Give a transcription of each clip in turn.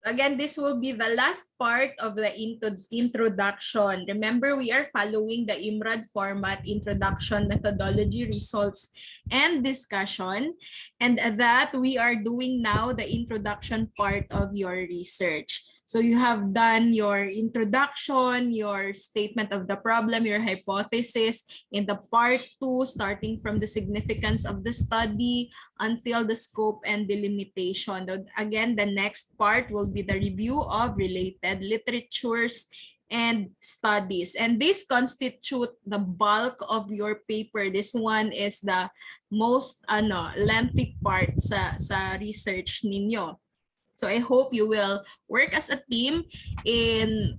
Again, this will be the last part of the introduction. Remember, we are following the IMRAD format: introduction, methodology, results, and discussion. And that we are doing now the introduction part of your research. So you have done your introduction, your statement of the problem, your hypothesis in the part 2, starting from the significance of the study until the scope and delimitation. Again, the next part will be the review of related literatures and studies. And this constitute the bulk of your paper. This one is the most lengthy part sa research ninyo. So I hope you will work as a team in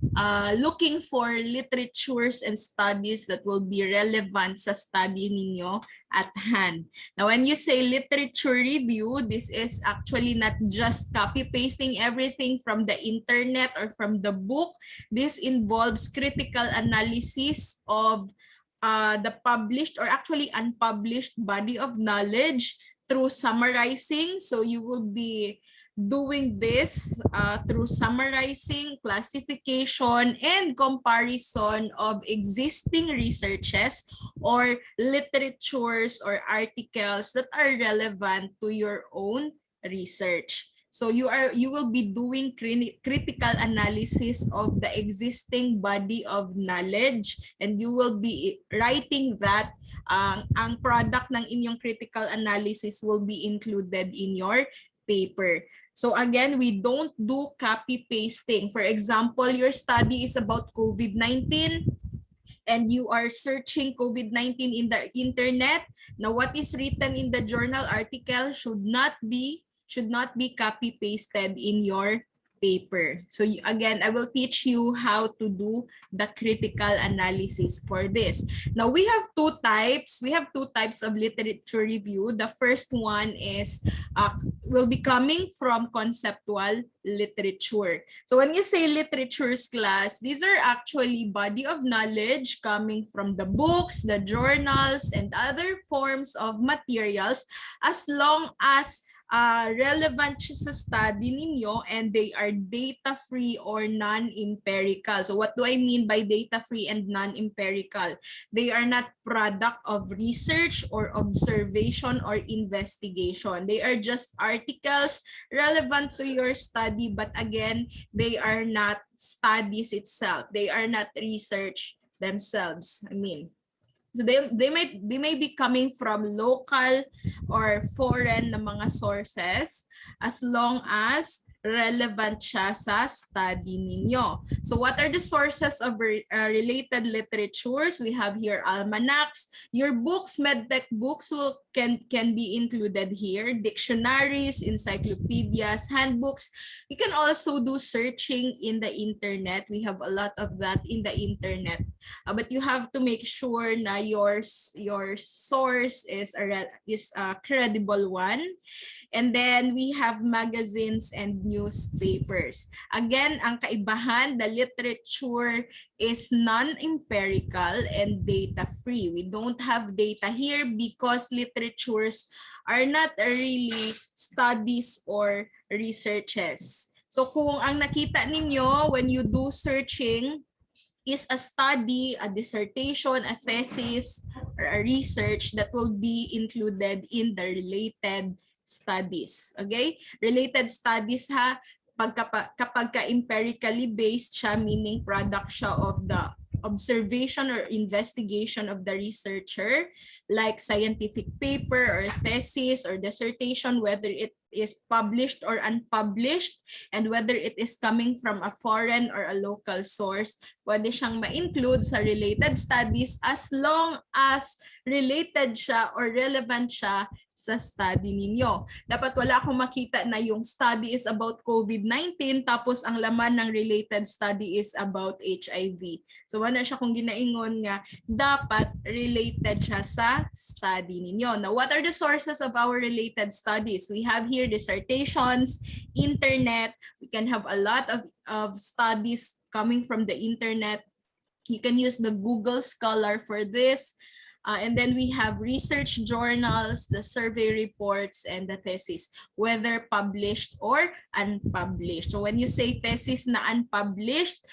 looking for literatures and studies that will be relevant sa study ninyo at hand. Now, when you say literature review, this is actually not just copy-pasting everything from the internet or from the book. This involves critical analysis of the published or actually unpublished body of knowledge through summarizing. So you will be doing this through summarizing, classification, and comparison of existing researches or literatures or articles that are relevant to your own research. So you will be doing critical analysis of the existing body of knowledge, and you will be writing that ang product ng inyong critical analysis will be included in your paper. So again, we don't do copy pasting. For example, your study is about COVID-19 and you are searching COVID-19 in the internet. Now, what is written in the journal article should not be copy pasted in your paper. So again, I will teach you how to do the critical analysis for this. Now we have two types. We have two types of literature review. The first one is will be coming from conceptual literature. So when you say literatures class, these are actually body of knowledge coming from the books, the journals, and other forms of materials, as long as relevant siya sa study ninyo and they are data-free or non-empirical. So what do I mean by data-free and non-empirical? They are not product of research or observation or investigation. They are just articles relevant to your study, but again, they are not studies itself. They are not research themselves. So they may be coming from local or foreign na mga sources as long as relevant siya sa study ninyo. So what are the sources of related literatures? We have here almanacs. Your books, medtech books can be included here. Dictionaries, encyclopedias, handbooks. You can also do searching in the internet. We have a lot of that in the internet. But you have to make sure na your source is a credible one. And then we have magazines and newspapers. Again, ang kaibahan, the literature is non-empirical and data-free. We don't have data here because literatures are not really studies or researches. So kung ang nakita ninyo when you do searching is a study, a dissertation, a thesis, or a research, that will be included in the related studies. Okay? Related studies ha, kapag ka-empirically based siya, meaning product siya of the observation or investigation of the researcher, like scientific paper or thesis or dissertation, whether it is published or unpublished, and whether it is coming from a foreign or a local source, pwede siyang ma-include sa related studies as long as related siya or relevant siya sa study ninyo. Dapat wala akong makita na yung study is about COVID-19 tapos ang laman ng related study is about HIV. So wala siya kung ginaingon nga dapat related siya sa study ninyo. Now, what are the sources of our related studies? We have here dissertations, internet. We can have a lot of studies coming from the internet. You can use the Google Scholar for this. And then we have research journals, the survey reports, and the thesis, whether published or unpublished. So when you say thesis na unpublished,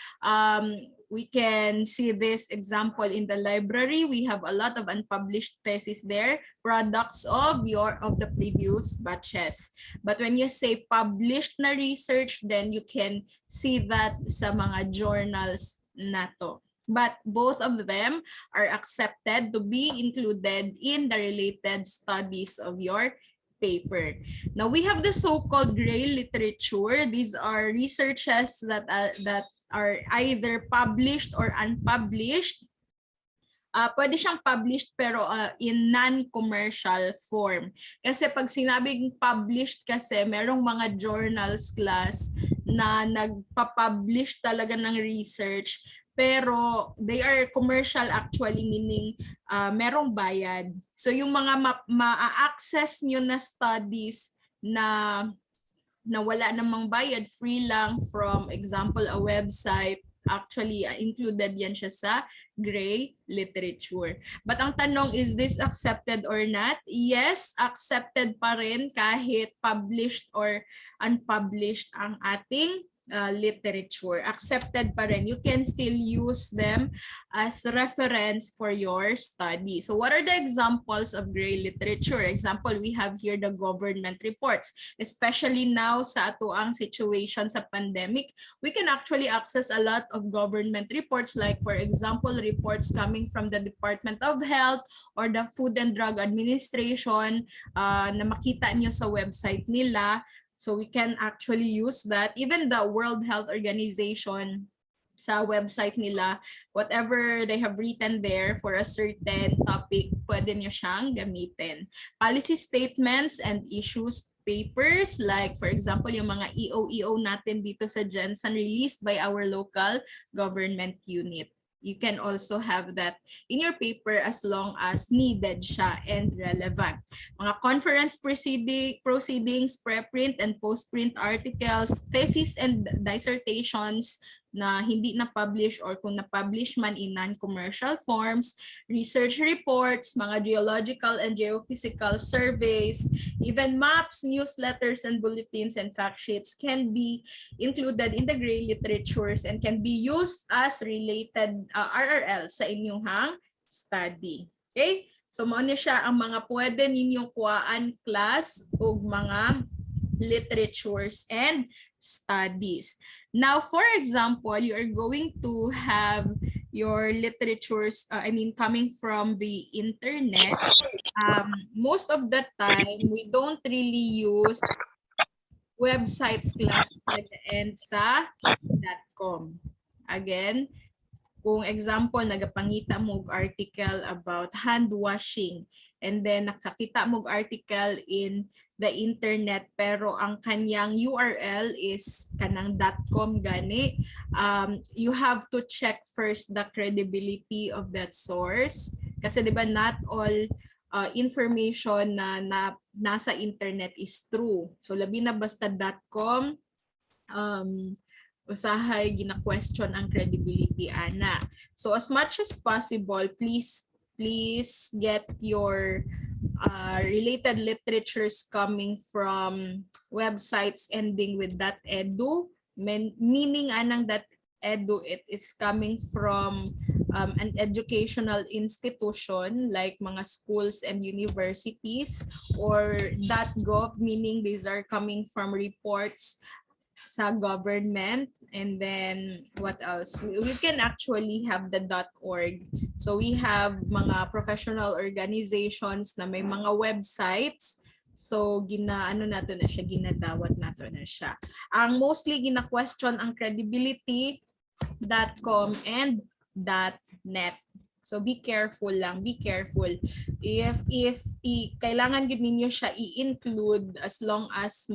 we can see this example in the library. We have a lot of unpublished theses there, products of the previous batches. But when you say published na research, then you can see that sa mga journals na to. But both of them are accepted to be included in the related studies of your paper. Now we have the so-called gray literature. These are researches that are either published or unpublished. Pwede siyang published pero in non-commercial form. Kasi pag sinabing published kasi, merong mga journals class na nagpa-publish talaga ng research pero they are commercial actually, meaning merong bayad. So yung mga ma-access nyo na studies na wala namang bayad, free lang, from example a website, actually included yan siya sa gray literature. But ang tanong, is this accepted or not? Yes, accepted pa rin kahit published or unpublished ang ating literature. Accepted pa rin. You can still use them as reference for your study. So what are the examples of gray literature? Example, we have here the government reports. Especially now sa atoang situation sa pandemic, we can actually access a lot of government reports, like for example, reports coming from the Department of Health or the Food and Drug Administration na makita nyo sa website nila. So we can actually use that. Even the World Health Organization sa website nila, whatever they have written there for a certain topic, pwede nyo siyang gamitin. Policy statements and issues papers, like for example, yung mga EO natin dito sa Jensen released by our local government unit. You can also have that in your paper as long as needed siya and relevant. Mga conference proceedings, preprint and postprint articles, thesis and dissertations na hindi na-publish or kung na-publish man in non-commercial forms, research reports, mga geological and geophysical surveys, even maps, newsletters, and bulletins and fact sheets can be included in the gray literatures and can be used as related RRL sa inyong study. Okay? So, mao na siya ang mga pwede ninyong kuhaan class o mga literatures and studies. Now, for example, you are going to have your literatures, coming from the internet. Most of the time, we don't really use websites class and sa .com. Again, kung example, nagapangita mo article about hand washing, and then nakakita mo article in the internet pero ang kanyang URL is kanang .com gani, you have to check first the credibility of that source kasi di ba not all information na nasa internet is true. So labi na basta .com, usahay gina-question ang credibility ana. So as much as possible, please get your related literatures coming from websites ending with .edu, meaning anang .edu, it is coming from an educational institution like mga schools and universities, or .gov, meaning these are coming from reports sa government. And then what else? We can actually have the .org. So we have mga professional organizations na may mga websites. So ginadawat nato na siya. Ang mostly gina-question ang credibility .com and .net. So be careful lang, be careful. If kailangan gid ninyo siya i-include as long as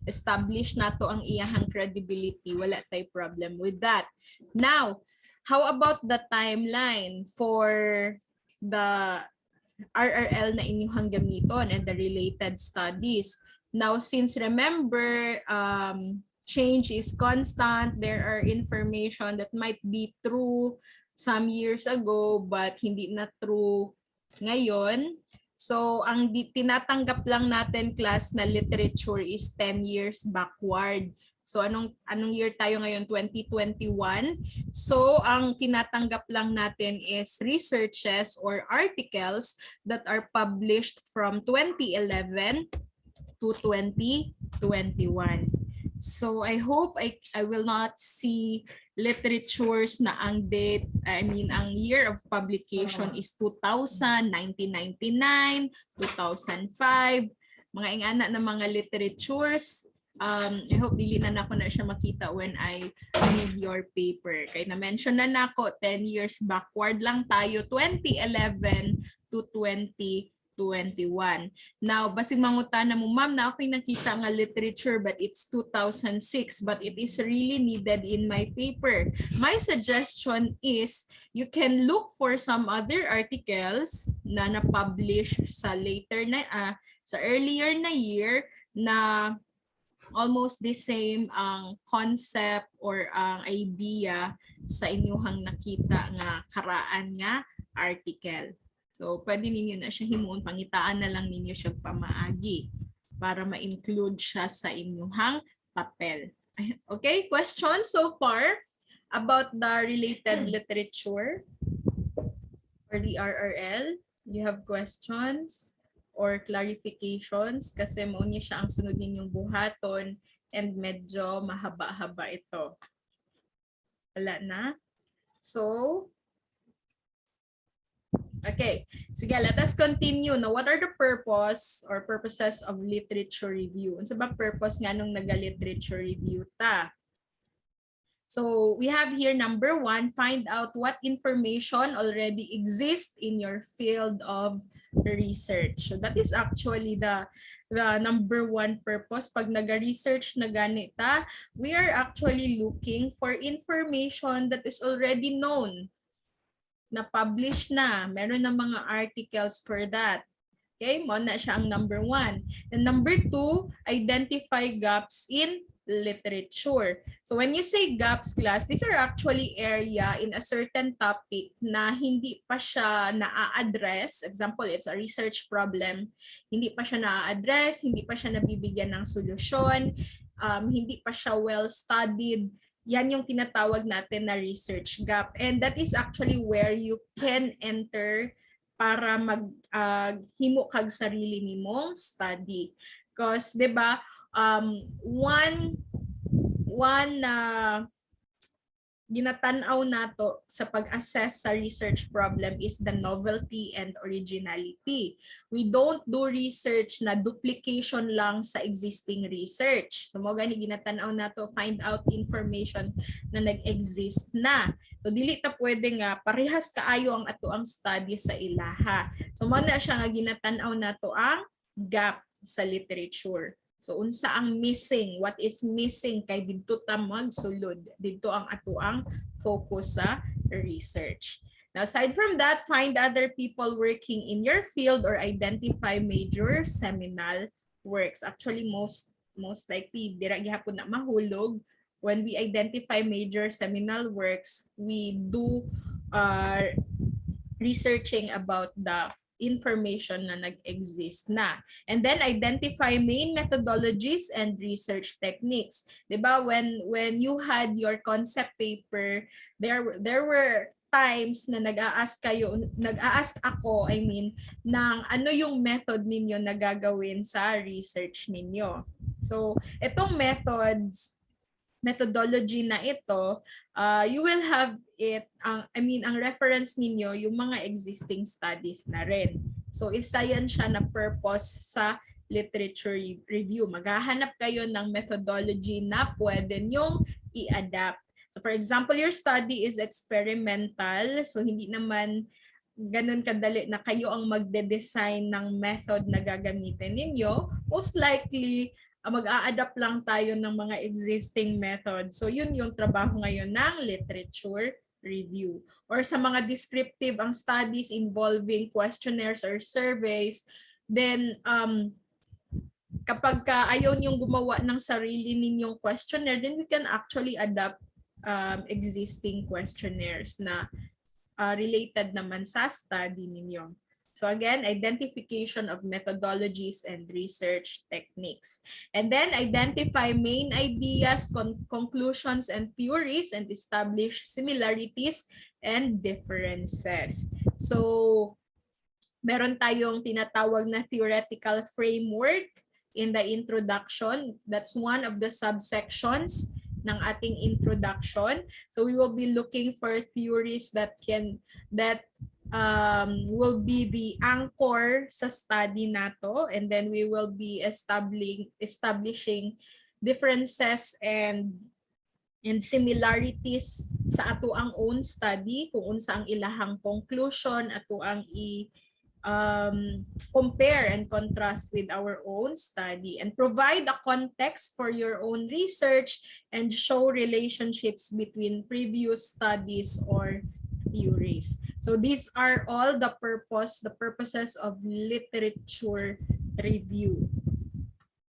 establish nato ang iyahang credibility, wala tay problem with that. Now, how about the timeline for the RRL na inyong gamiton and the related studies? Now, since remember, change is constant, there are information that might be true some years ago but hindi na true ngayon. So, ang tinatanggap lang natin class na literature is 10 years backward. So, anong year tayo ngayon? 2021. So, ang tinatanggap lang natin is researches or articles that are published from 2011 to 2021. So, I hope I will not see literatures na ang date, ang year of publication is 2000, 1999, 2005, mga ingana na mga literatures. I hope dili na nako na siya makita when I read your paper. Kaya na-mention na nako, 10 years backward lang tayo, 2011 to 2021. Now, basig mangutana mo, ma'am, na ako'y nakita nga literature but it's 2006 but it is really needed in my paper. My suggestion is you can look for some other articles na na-publish sa sa earlier na year na almost the same ang concept or ang idea sa inyong nakita nga karaan nga article. So, pwede ninyo na siya himuon, pangitaan na lang ninyo siya pamaagi para ma-include siya sa inyong papel. Okay, questions so far about the related literature or the RRL? You have questions or clarifications? Kasi mo niya siya ang sunod ninyong buhaton and medyo mahaba-haba ito. Wala na? So, okay, sige, let us continue. Now, what are the purposes of literature review? Ano ba purpose nga nung naga-literature review ta? So, we have here number 1, find out what information already exists in your field of research. So, that is actually the number 1 purpose. Pag naga-research na ganita, we are actually looking for information that is already known, na-publish na. Meron na mga articles for that. Okay, mo na siya ang number 1. And number 2, identify gaps in literature. So when you say gaps, class, these are actually area in a certain topic na hindi pa siya na-address. Example, it's a research problem. Hindi pa siya na-address, hindi pa siya nabibigyan ng solusyon, hindi pa siya well-studied. Yan yung tinatawag natin na research gap. And that is actually where you can enter para maghimo kag sarili nimong study. Because, di ba, one ginatanaw nato sa pag-assess sa research problem is the novelty and originality. We don't do research na duplication lang sa existing research. So mo gani ginatanaw nato, find out information na nag-exist na. So dili ta pwede nga parehas kaayo ang ato ang study sa ilaha. So mo na siya nga ginatanaw nato ang gap sa literature. So unsa ang missing? What is missing kay didto ta magsulod? Didto ang ato ang focus sa research. Now aside from that, find other people working in your field or identify major seminal works. Actually most likely dira gihapon na mahulog. When we identify major seminal works, we do researching about the information na nag-exist na. And then identify main methodologies and research techniques. Diba? When you had your concept paper, there were times na nag-a-ask ako, ng ano yung method ninyo na gagawin sa research ninyo. So, itong methodology na ito, you will have it, ang reference ninyo, yung mga existing studies na rin. So if science siya na purpose sa literature review, maghahanap kayo ng methodology na pwede nyong i-adapt. So for example, your study is experimental, so hindi naman ganun kadali na kayo ang magde-design ng method na gagamitin ninyo. Most likely, mag-a-adapt lang tayo ng mga existing methods. So yun yung trabaho ngayon ng literature review. Or sa mga descriptive ang studies involving questionnaires or surveys, then kapag ayaw niyong gumawa ng sarili ninyong questionnaire, then we can actually adapt existing questionnaires na related naman sa study ninyo. So again, identification of methodologies and research techniques. And then identify main ideas, conclusions, and theories, and establish similarities and differences. So meron tayong tinatawag na theoretical framework in the introduction. That's one of the subsections ng ating introduction. So we will be looking for theories that will be the anchor sa study nato, and then we will be establishing differences and similarities sa ato ang own study, kung unsa ang ilahang conclusion ato ang compare and contrast with our own study, and provide a context for your own research and show relationships between previous studies or theories. So these are all the purposes of literature review.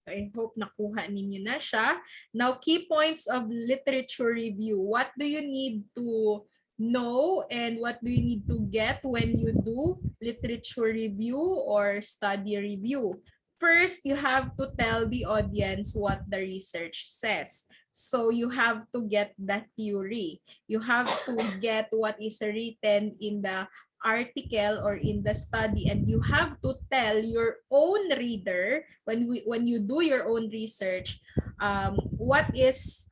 So I hope nakuha ninyo na siya. Now, key points of literature review. What do you need to know and what do you need to get when you do literature review or study review? First, you have to tell the audience what the research says. So you have to get the theory. You have to get what is written in the article or in the study, and you have to tell your own reader when you do your own research what is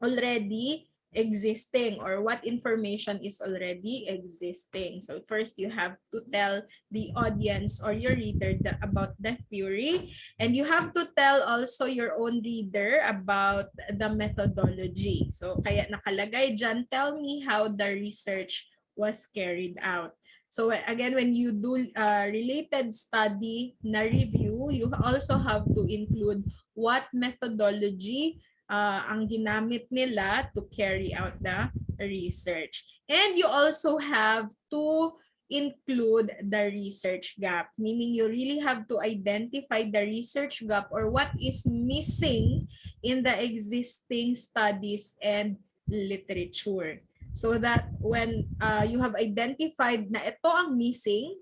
already existing or what information is already existing. So first you have to tell the audience or your reader about the theory, and you have to tell also your own reader about the methodology. So kaya nakalagay dyan, tell me how the research was carried out. So again, when you do related study na review, you also have to include what methodology ang ginamit nila to carry out the research. And you also have to include the research gap, meaning you really have to identify the research gap or what is missing in the existing studies and literature. So that when you have identified na ito ang missing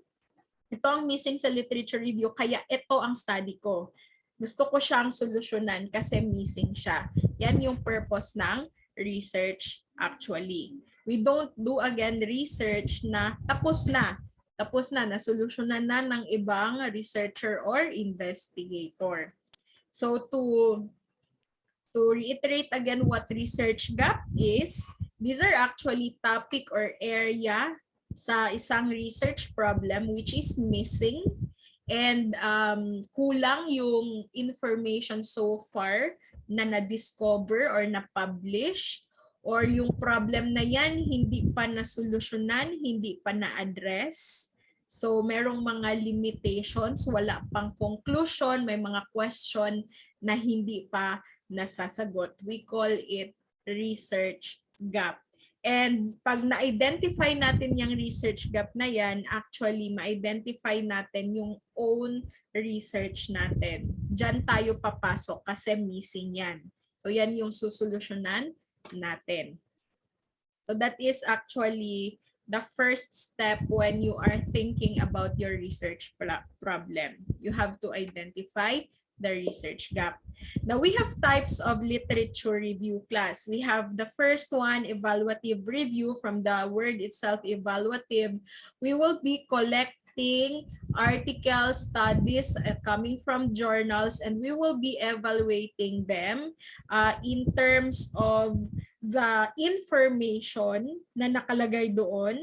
sa literature review, kaya ito ang study ko. Gusto ko siyang solusyonan kasi missing siya. Yan yung purpose ng research actually. We don't do again research na tapos na, nasolusyonan na ng ibang researcher or investigator. So to reiterate again what research gap is, these are actually topic or area sa isang research problem which is missing and kulang yung information so far na na-discover or na-publish, or yung problem na yan hindi pa nasolusyonan, hindi pa na-address. So merong mga limitations, wala pang conclusion, may mga question na hindi pa nasasagot. We call it research gap. And pag na-identify natin yung research gap na yan, actually ma-identify natin yung own research natin. Diyan tayo papasok kasi missing yan. So yan yung susolusyonan natin. So that is actually the first step when you are thinking about your research problem. You have to identify the research gap. Now we have types of literature review class. We have the first one, evaluative review. From the word itself, evaluative, we will be collecting articles, studies coming from journals, and we will be evaluating them in terms of the information na nakalagay doon,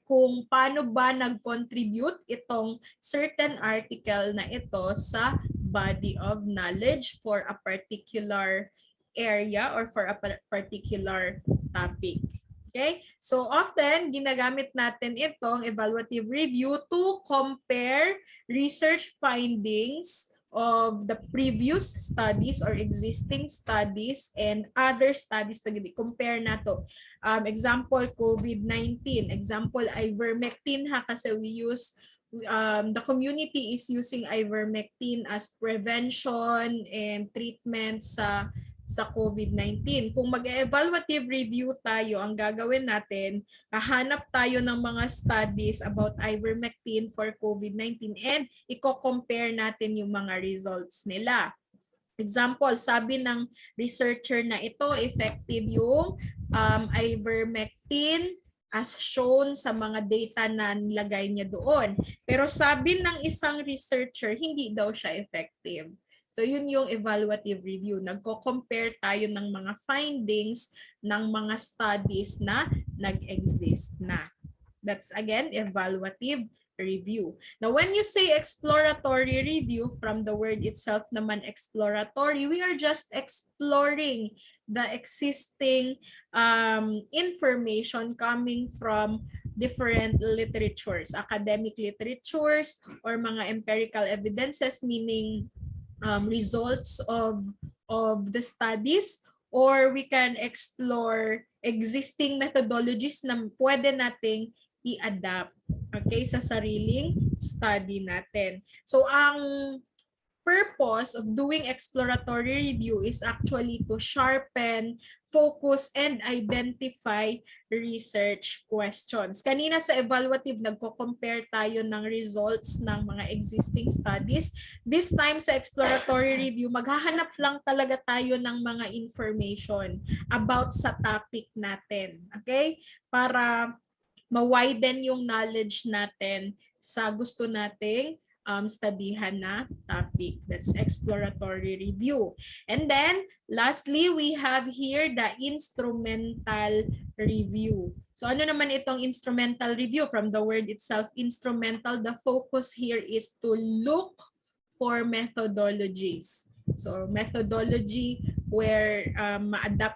kung paano ba nag-contribute itong certain article na ito sa body of knowledge for a particular area or for a particular topic. Okay? So often, ginagamit natin itong evaluative review to compare research findings of the previous studies or existing studies and other studies. Compare na to. Example, COVID-19. Example, ivermectin ha, kasi we use the community is using ivermectin as prevention and treatment sa sa COVID-19. Kung mag-evaluative review tayo, ang gagawin natin, hahanap tayo ng mga studies about ivermectin for COVID-19 and i-compare natin yung mga results nila. Example, sabi ng researcher na ito, effective yung ivermectin as shown sa mga data na nilagay niya doon. Pero sabi ng isang researcher, hindi daw siya effective. So yun yung evaluative review. Nagko-compare tayo ng mga findings ng mga studies na nag-exist na. That's again evaluative review. Now, when you say exploratory review, from the word itself naman exploratory, we are just exploring the existing information coming from different literatures, academic literatures, or mga empirical evidences, meaning results of the studies, or we can explore existing methodologies na pwede nating i-adapt, okay, sa sariling study natin. So ang purpose of doing exploratory review is actually to sharpen, focus, and identify research questions. Kanina sa evaluative, nagko-compare tayo ng results ng mga existing studies. This time sa exploratory review, maghahanap lang talaga tayo ng mga information about sa topic natin. Okay? Para ma-widen yung knowledge natin sa gusto nating studyhan na topic. That's exploratory review. And then, lastly, we have here the instrumental review. So ano naman itong instrumental review? From the word itself, instrumental, the focus here is to look for methodologies. So methodology where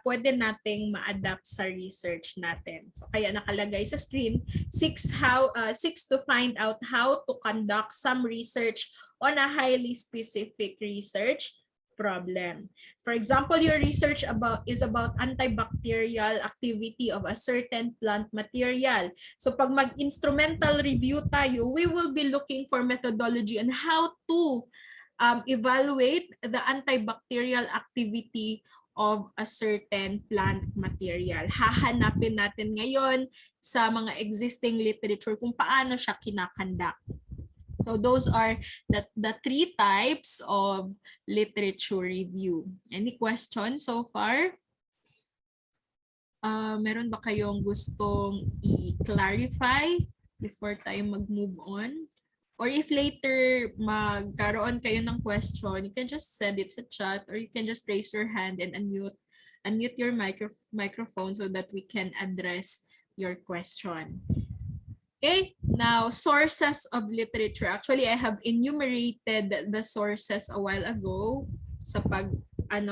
pwede nating ma-adapt sa research natin. So kaya nakalagay sa screen, six to find out how to conduct some research on a highly specific research problem. For example, your research is about antibacterial activity of a certain plant material. So pag mag-instrumental review tayo, we will be looking for methodology on how to evaluate the antibacterial activity of a certain plant material. Hahanapin natin ngayon sa mga existing literature kung paano siya kinakandak. So those are the three types of literature review. Any questions so far? Meron ba kayong gustong i-clarify before tayo mag-move on? Or if later magkaroon kayo ng question, you can just send it sa chat, or you can just raise your hand and unmute your microphone so that we can address your question. Okay, now sources of literature. Actually, I have enumerated the sources a while ago sa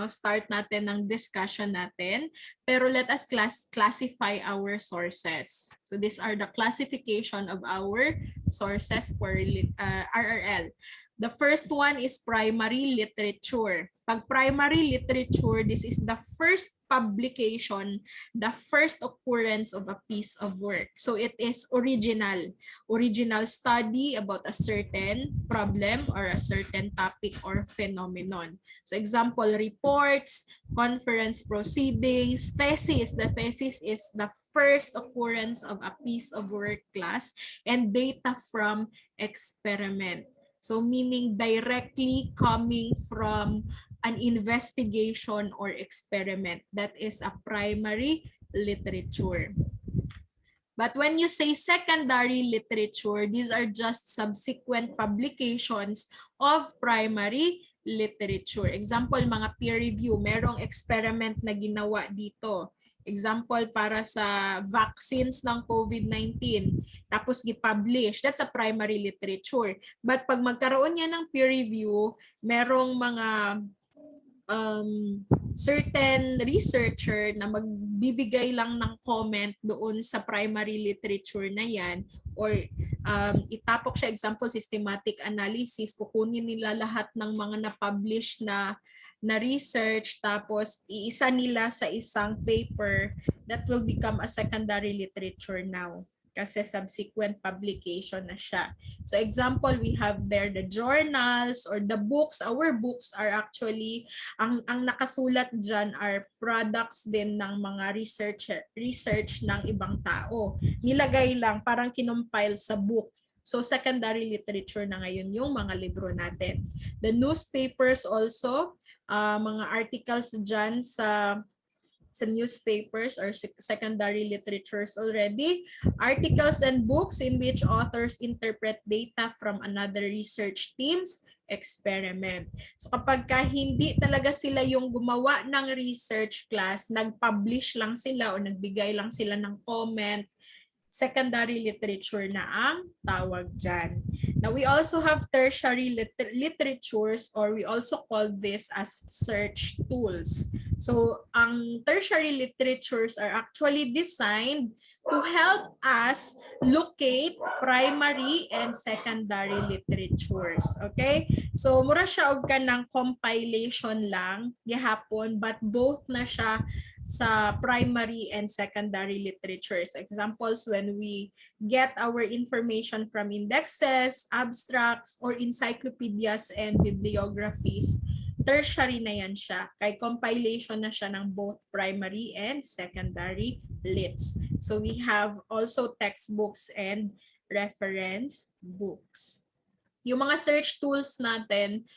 start natin ng discussion natin. Pero let us classify our sources. So these are the classification of our sources for RRL. The first one is primary literature. Pag primary literature, this is the first publication, the first occurrence of a piece of work. So it is original study about a certain problem or a certain topic or phenomenon. So example, reports, conference proceedings, thesis. The thesis is the first occurrence of a piece of work class, and data from experiment. So meaning directly coming from an investigation or experiment. That is a primary literature. But when you say secondary literature, these are just subsequent publications of primary literature. Example, mga peer review. Merong experiment na ginawa dito. Example, para sa vaccines ng COVID-19. Tapos gi-publish. That's a primary literature. But pag magkaroon niya ng peer review, merong mga certain researcher na magbibigay lang ng comment doon sa primary literature na yan, or itapok siya, example, systematic analysis, kukunin nila lahat ng mga na-publish na research, tapos iisa nila sa isang paper that will become a secondary literature now. kasi subsequent publication na siya. So example, we have there the journals or the books. Our books are actually, ang nakasulat dyan are products din ng mga research ng ibang tao. Nilagay lang, parang kinompile sa book. So secondary literature na ngayon yung mga libro natin. The newspapers also, mga articles dyan sa newspapers or secondary literatures already. Articles and books in which authors interpret data from another research team's experiment. So kapag hindi talaga sila yung gumawa ng research class, nag-publish lang sila o nagbigay lang sila ng comment, secondary literature na ang tawag dyan. Now, we also have tertiary literatures, or we also call this as search tools. So, ang tertiary literatures are actually designed to help us locate primary and secondary literatures. Okay? So, mura siya og kanang compilation lang gihapon, but both na siya sa primary and secondary literatures. Examples, when we get our information from indexes, abstracts, or encyclopedias and bibliographies, tertiary na yan siya. Kay compilation na siya ng both primary and secondary lits. So we have also textbooks and reference books. Yung mga search tools natin,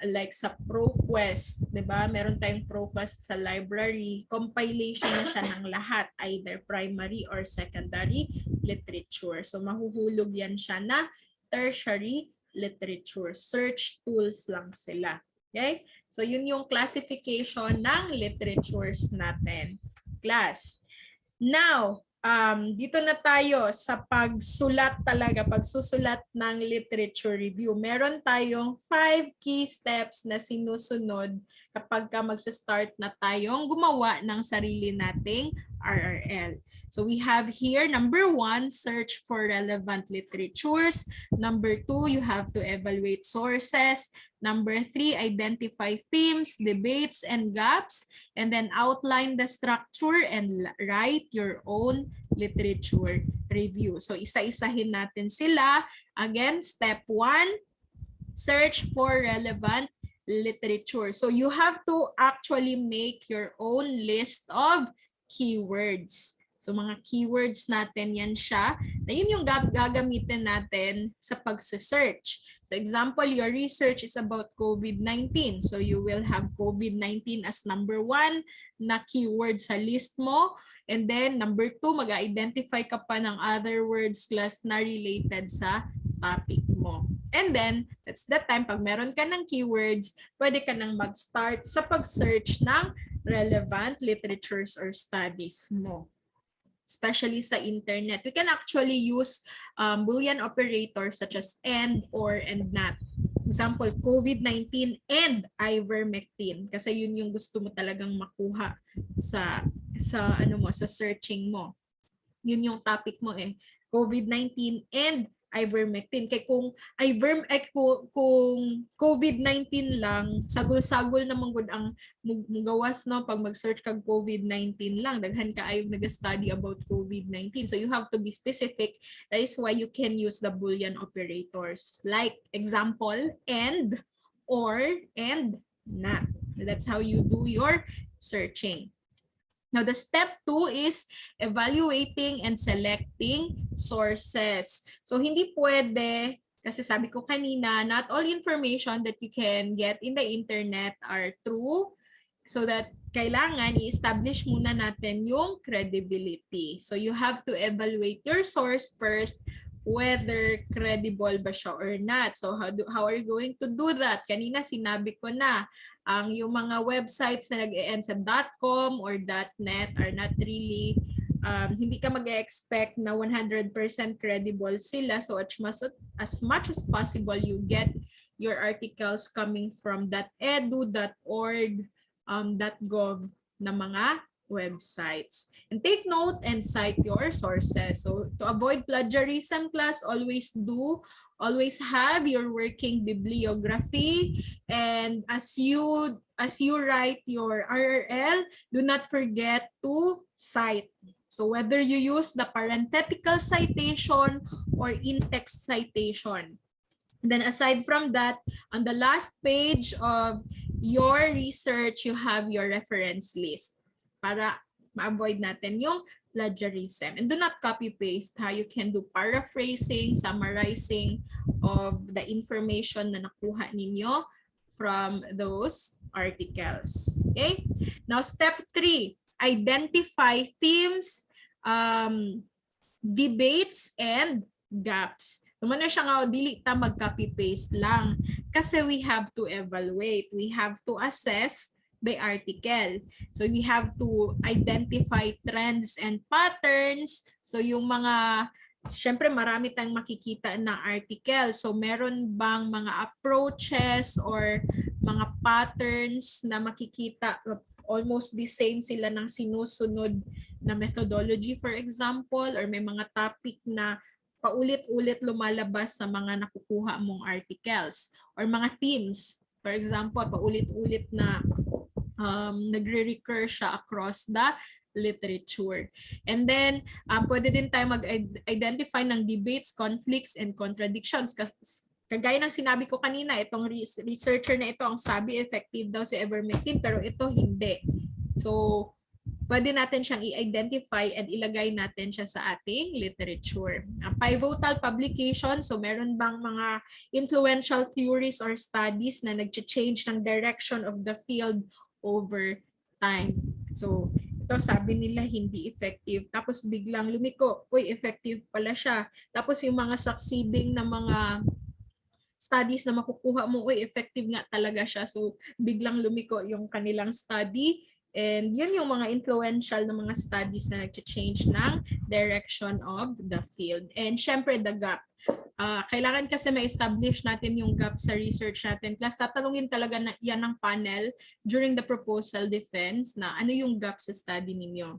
like sa ProQuest, 'di ba? Meron tayong ProQuest sa library, compilation na siya ng lahat, either primary or secondary literature. So mahuhulog yan siya na tertiary literature. Search tools lang sila. Okay? So yun yung classification ng literatures natin. Class. Now, dito na tayo sa pagsulat talaga, pagsusulat ng literature review. Meron tayong 5 key steps na sinusunod kapag magsa-start na tayong gumawa ng sarili nating RRL. So we have here, number 1, search for relevant literatures. Number 2, you have to evaluate sources. Number 3, identify themes, debates, and gaps. And then outline the structure and write your own literature review. So isa-isahin natin sila. Again, step 1, search for relevant literature. So you have to actually make your own list of keywords. So mga keywords natin yan siya. Na yun yung gagamitin natin sa pagsa-search. So example, your research is about COVID-19. So you will have COVID-19 as number 1 na keyword sa list mo. And then number 2, mag-identify ka pa ng other words class na related sa topic mo. And then, that's the time, pag meron ka ng keywords, pwede ka nang mag-start sa pag-search ng relevant literatures or studies mo. Especially sa internet. We can actually use Boolean operators such as and, or, and not. Example, COVID-19 and ivermectin. Kasi yun yung gusto mo talagang makuha sa searching mo. Yun yung topic mo eh. COVID-19 and ivermectin. Kaya kung COVID-19 lang, sagol-sagol naman gud ang gawas no pag mag-search kag COVID-19 lang, daghan ka ayog nag-study about COVID-19. So you have to be specific. That is why you can use the Boolean operators. Like example, and, or, and not. That's how you do your searching. Now, the step 2 is evaluating and selecting sources. So, hindi pwede, kasi sabi ko kanina, not all information that you can get in the internet are true. So that kailangan i-establish muna natin yung credibility. So, you have to evaluate your source first, whether credible ba siya or not. So how are you going to do that? Kanina sinabi ko na, yung mga websites na nag-e-end sa .com or .net are not really, hindi ka mag-expect na 100% credible sila. So as much as possible, you get your articles coming from .edu, .org, .gov na mga websites. And take note and cite your sources. So to avoid plagiarism class, always have your working bibliography, and as you write your RRL, do not forget to cite. So whether you use the parenthetical citation or in-text citation. Then aside from that, on the last page of your research, you have your reference list para ma-avoid natin yung plagiarism. And do not copy-paste. You can do paraphrasing, summarizing of the information na nakuha ninyo from those articles. Okay? Now, step 3, identify themes, debates, and gaps. So, muna siya nga, dili ta mag-copy-paste lang. Kasi we have to evaluate. We have to assess the article. So, we have to identify trends and patterns. So, yung mga, syempre marami tayong makikita na article. So, meron bang mga approaches or mga patterns na makikita almost the same sila ng sinusunod na methodology, for example, or may mga topic na paulit-ulit lumalabas sa mga nakukuha mong articles or mga themes. For example, paulit-ulit na nagre-recur siya across the literature. And then, pwede din tayo mag-identify ng debates, conflicts, and contradictions. Kagaya ng sinabi ko kanina, itong researcher na ito, ang sabi effective daw si ivermectin, pero ito hindi. So, pwede natin siyang i-identify and ilagay natin siya sa ating literature. Pivotal publication, so meron bang mga influential theories or studies na nag-change ng direction of the field over time. So, ito sabi nila hindi effective. Tapos biglang lumiko, uy, effective pala siya. Tapos yung mga succeeding na mga studies na makukuha mo, uy, effective nga talaga siya. So, biglang lumiko yung kanilang study. And yun yung mga influential na mga studies na nag-change ng direction of the field. And syempre, the gap. Kailangan kasi ma-establish natin yung gap sa research natin. Plus, tatanungin talaga na yan ng panel during the proposal defense na ano yung gap sa study ninyo.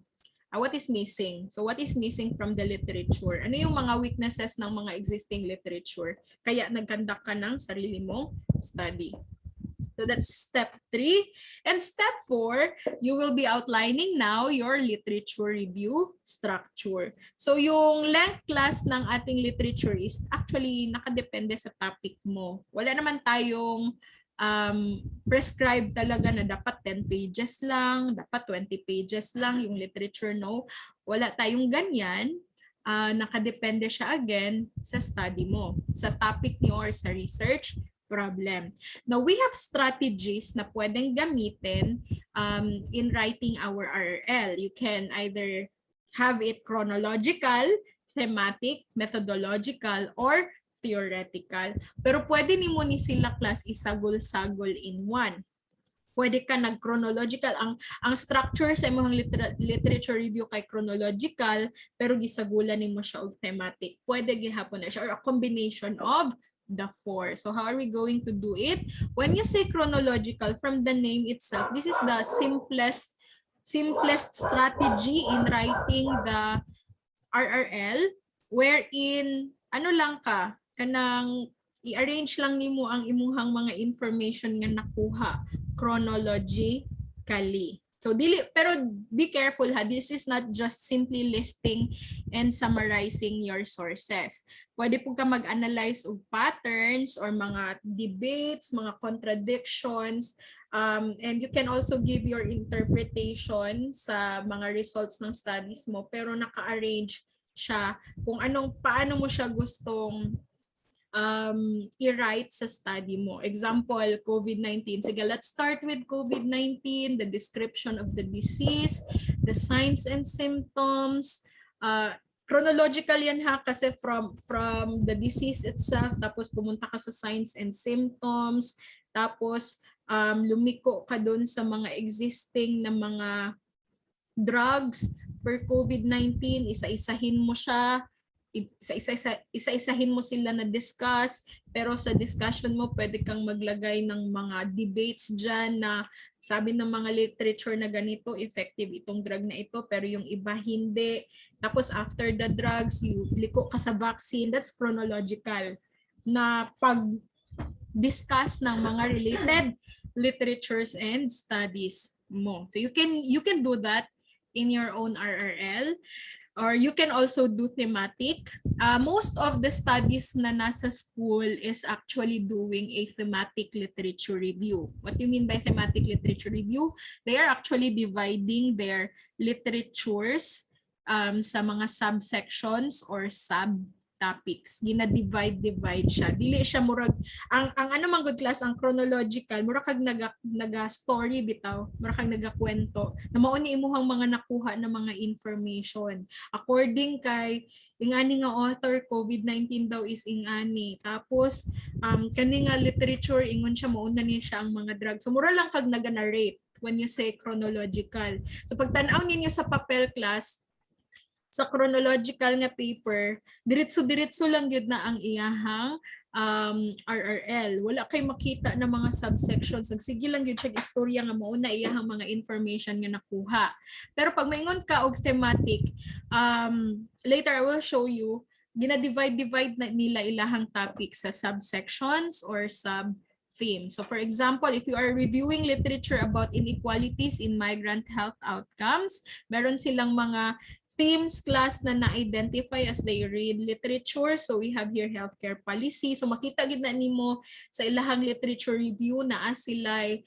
What is missing? So what is missing from the literature? Ano yung mga weaknesses ng mga existing literature? Kaya nag-conduct ka ng sarili mong study. So that's step 3. And step 4, you will be outlining now your literature review structure. So yung length class ng ating literature is actually nakadepende sa topic mo. Wala naman tayong prescribed talaga na dapat 10 pages lang, dapat 20 pages lang yung literature, no? Wala tayong ganyan. Nakadepende siya again sa study mo, sa topic niyo or sa research problem. Now, we have strategies na pwedeng gamitin in writing our RRL. You can either have it chronological, thematic, methodological, or theoretical. Pero pwede ni mo ni sila class isagol-sagol in one. Pwede ka nag-chronological. Ang structure sa imong literature review kay chronological, pero gisagulan nimo siya og thematic. Pwede gihapon na siya or a combination of the 4. So how are we going to do it? When you say chronological, from the name itself, this is the simplest strategy in writing the RRL, wherein ano lang ka, kanang i-arrange lang nimo ang imuhang mga information nga nakuha chronologically. So pero be careful ha, this is not just simply listing and summarizing your sources. Pwede po ka mag-analyze of patterns or mga debates, mga contradictions, and you can also give your interpretation sa mga results ng studies mo, pero naka-arrange siya kung paano mo siya gustong i-write sa study mo. Example, COVID-19. Sige, let's start with COVID-19, the description of the disease, the signs and symptoms. Chronological yan ha, kasi from the disease itself, tapos pumunta ka sa signs and symptoms, tapos lumiko ka dun sa mga existing na mga drugs for COVID-19, isa-isahin mo siya, isa-isahin mo sila na discuss, pero sa discussion mo pwede kang maglagay ng mga debates dyan na sabi ng mga literature na ganito, effective itong drug na ito, pero yung iba hindi. Tapos after the drugs, liko ka sa vaccine. That's chronological na pag-discuss ng mga related literatures and studies mo. So you can do that in your own RRL. Or you can also do thematic. Most of the studies na nasa school is actually doing a thematic literature review. What do you mean by thematic literature review? They are actually dividing their literatures sa mga subsections or subtopics. Gina-divide siya. Dili siya murag ang ano man good class ang chronological, mura kag naga story bitaw, mura kag nagakwento. Na mao ni imuhang mga nakuha na mga information. According kay ingani nga author, COVID-19 daw is ingani. Tapos kani nga literature ingon siya mauna ni siya ang mga drugs. So mura lang kag naga-narrate when you say chronological. So pag tan-aw ninyo sa papel class, sa chronological nga paper, diretso-diretso lang yun na ang iyahang RRL. Wala kay makita na mga subsections. Sige lang yun siya istorya nga mao na iyahang mga information nga nakuha. Pero pag maingon ka og thematic, later I will show you, gina-divide na nila ilahang topic sa subsections or sub-themes. So for example, if you are reviewing literature about inequalities in migrant health outcomes, meron silang mga themes class na na-identify as they read literature. So we have here healthcare policy. So makita gid na nimo sa ilahang literature review na sila'y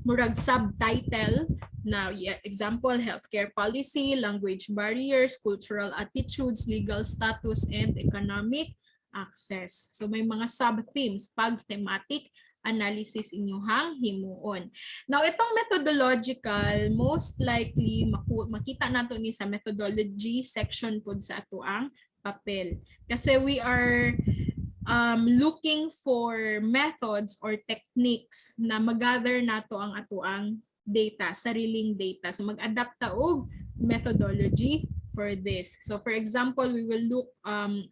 murag subtitle na example, healthcare policy, language barriers, cultural attitudes, legal status, and economic access. So may mga sub-themes pag thematic analysis inyuhang himuon. Now, itong methodological, most likely makita nato ni sa methodology section pod sa atuang papel. Kasi we are looking for methods or techniques na mag-gather nato ang atuang data, sariling data. So mag-adapt ta og methodology for this. So for example, we will look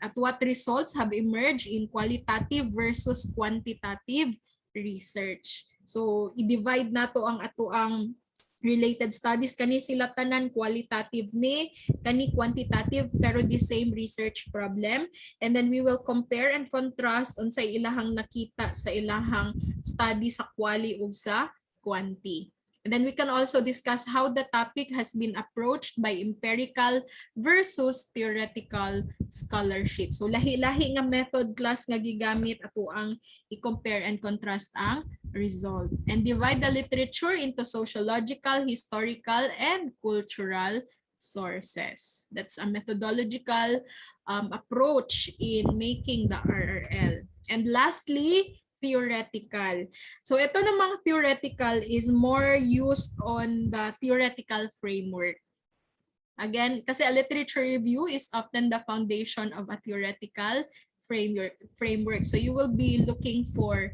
at what results have emerged in qualitative versus quantitative research. So i-divide nato ang atuang related studies, kani sila tanan qualitative ni, kani quantitative pero the same research problem, and then we will compare and contrast unsay ilahang nakita sa ilahang study sa quali ug sa quanti. And then we can also discuss how the topic has been approached by empirical versus theoretical scholarship. So lahi-lahi nga method class nga gigamit ato ang i-compare and contrast ang result. And divide the literature into sociological, historical, and cultural sources. That's a methodological approach in making the RRL. And lastly, theoretical. So ito namang theoretical is more used on the theoretical framework. Again, kasi a literature review is often the foundation of a theoretical framework. So you will be looking for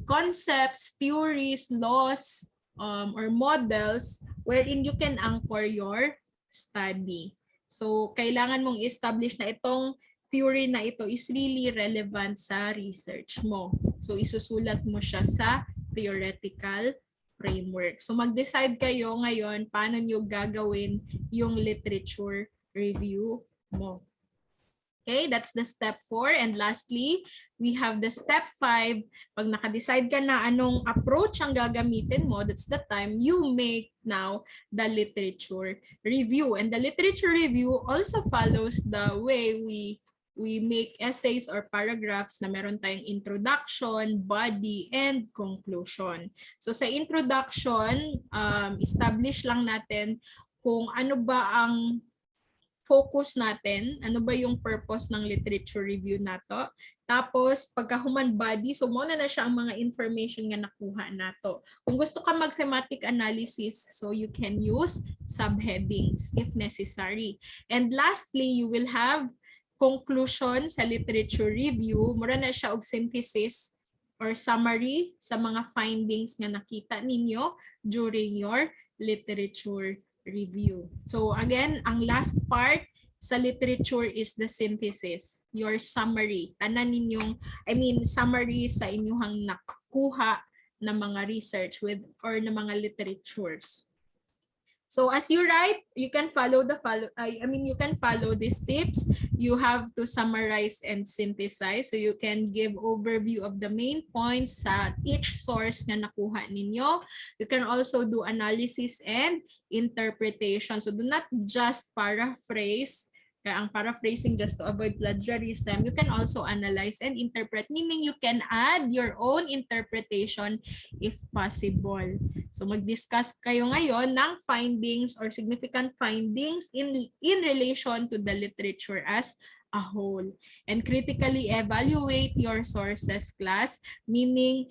concepts, theories, laws, or models wherein you can anchor your study. So kailangan mong establish na itong theory na ito is really relevant sa research mo. So isusulat mo siya sa theoretical framework. So mag-decide kayo ngayon paano nyo gagawin yung literature review mo. Okay, that's the step 4. And lastly, we have the step 5. Pag naka-decide ka na anong approach ang gagamitin mo, that's the time you make now the literature review. And the literature review also follows the way we make essays or paragraphs na meron tayong introduction, body, and conclusion. So sa introduction, establish lang natin kung ano ba ang focus natin, ano ba yung purpose ng literature review nato. Tapos pagkahuman body, so muna na siya ang mga information nga nakuha nato. Kung gusto ka mag-thematic analysis, so you can use subheadings if necessary. And lastly, you will have conclusion sa literature review. Mura na siya og synthesis or summary sa mga findings nga nakita ninyo during your literature review. So again, ang last part sa literature is the synthesis, your summary. Tanan ninyong, summary sa inyong nakuha na mga research with or na mga literatures. So as you write, you can follow you can follow these tips. You have to summarize and synthesize. So you can give overview of the main points sa each source na nakuha ninyo. You can also do analysis and interpretation. So do not just paraphrase. Kaya ang paraphrasing just to avoid plagiarism, you can also analyze and interpret, meaning you can add your own interpretation if possible. So mag-discuss kayo ngayon ng findings or significant findings in relation to the literature as a whole. And critically evaluate your sources, class, meaning